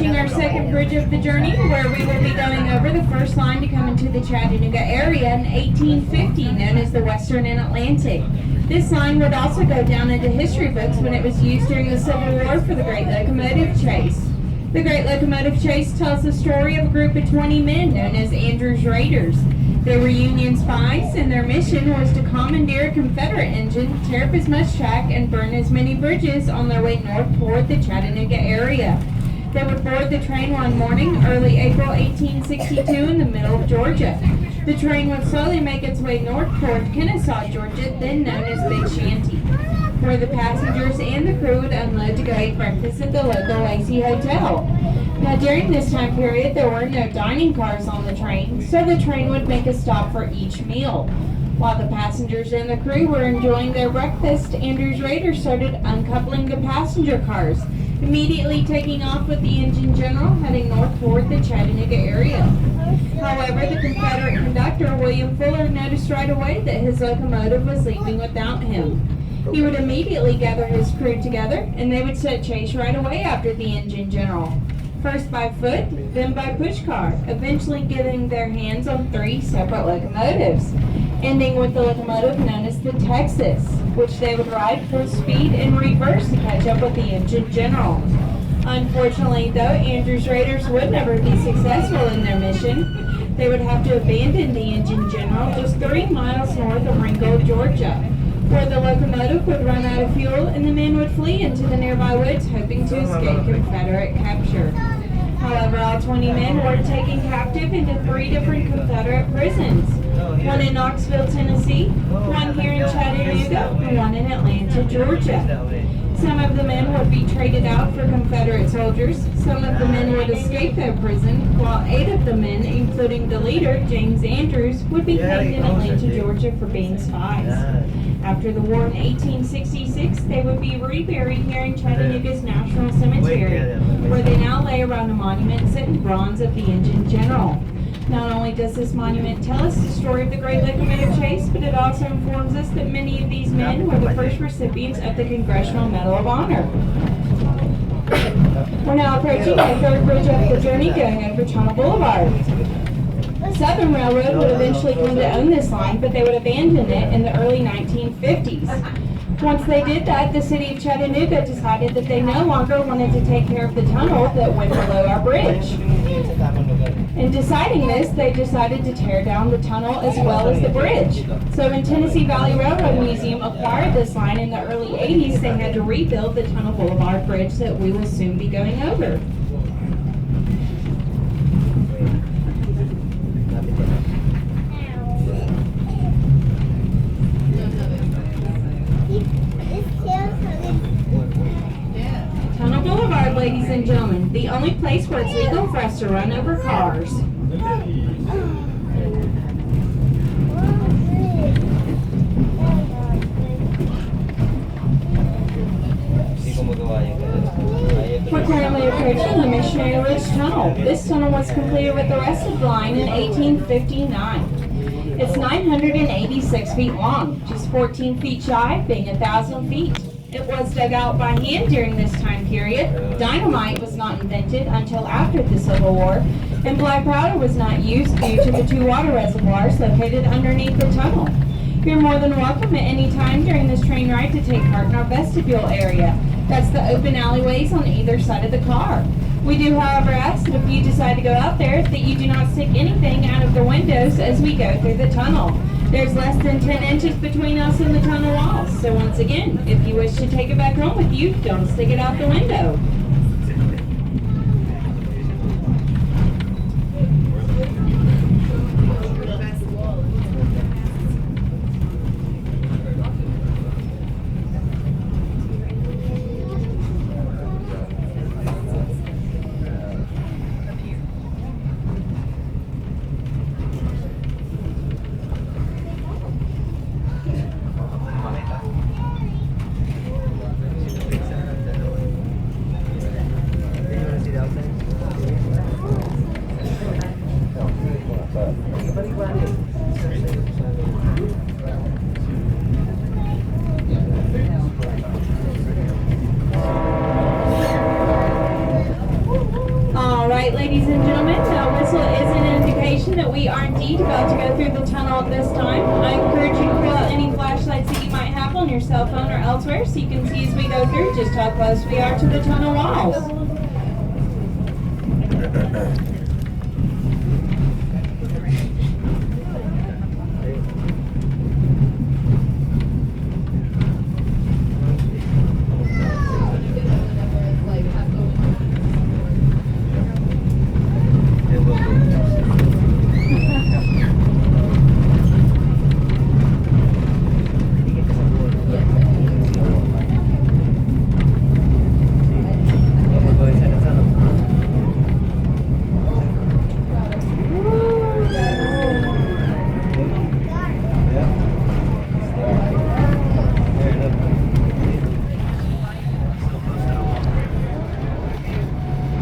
approaching our second bridge of the journey, where we will be going over the first line to come into the Chattanooga area in 1850, known as the Western and Atlantic. This line would also go down into history books when it was used during the Civil War for the Great Locomotive Chase. The Great Locomotive Chase tells the story of a group of 20 men known as Andrew's Raiders. They were Union spies, and their mission was to commandeer a Confederate engine, tear up as much track, and burn as many bridges on their way north toward the Chattanooga area. They would board the train one morning, early April 1862, in the middle of Georgia. The train would slowly make its way north toward Kennesaw, Georgia, then known as Big Shanty, where the passengers and the crew would unload to go eat breakfast at the local Lacey Hotel. Now, during this time period, there were no dining cars on the train, so the train would make a stop for each meal. While the passengers and the crew were enjoying their breakfast, Andrew's Raiders started uncoupling the passenger cars, immediately taking off with the engine general heading north toward the Chattanooga area. However, the Confederate conductor, William Fuller, noticed right away that his locomotive was leaving without him. He would immediately gather his crew together, and they would set chase right away after the engine general. First by foot, then by pushcar, eventually getting their hands on 3 separate locomotives, ending with the locomotive known as the Texas, which they would ride full speed in reverse to catch up with the engine general. Unfortunately, though, Andrew's Raiders would never be successful in their mission. They would have to abandon the engine general just 3 miles north of Ringgold, Georgia, where the locomotive would run out of fuel and the men would flee into the nearby woods, hoping to escape Confederate capture. However, all 20 men were taken captive into 3 different Confederate prisons, one in Knoxville, Tennessee, one here in Chattanooga, and one in Atlanta, Georgia. Some of the men would be traded out for Confederate soldiers. Some of the men would escape their prison, while 8 of the men, including the leader, James Andrews, would be hanged in Atlanta, Georgia for being spies. After the war in 1866, they would be reburied here in Chattanooga's National Cemetery, where they now lay around a monument set in bronze of the engine general. Not only does this monument tell us the story of the Great Locomotive Chase, but it also informs us that many of these men were the first recipients of the Congressional Medal of Honor. We're now approaching the third bridge of the journey, going over Channel Boulevard. Southern Railroad would eventually come to own this line, but they would abandon it in the early 1950s. Once they did that, the city of Chattanooga decided that they no longer wanted to take care of the tunnel that went below our bridge. In deciding this, they decided to tear down the tunnel as well as the bridge. So when Tennessee Valley Railroad Museum acquired this line in the early 80s, they had to rebuild the Tunnel Boulevard Bridge that we will soon be going over. Tunnel Boulevard, ladies and gentlemen, the only place where it's legal for us to run over cars. We're currently approaching the Missionary Ridge Tunnel. This tunnel was completed with the rest of the line in 1859. It's 986 feet long, just 14 feet shy, being 1,000 feet. It was dug out by hand during this time period. Dynamite was not invented until after the Civil War, and black powder was not used due to the 2 water reservoirs located underneath the tunnel. You're more than welcome at any time during this train ride to take part in our vestibule area. That's the open alleyways on either side of the car. We do, however, ask that if you decide to go out there, that you do not stick anything out of the windows as we go through the tunnel. There's less than 10 inches between us and the tunnel walls. So once again, if you wish to take it back home with you, don't stick it out the window. whistle is an indication that we are indeed about to go through the tunnel at this time. I encourage you to pull out any flashlights that you might have on your cell phone or elsewhere so you can see as we go through just how close we are to the tunnel walls.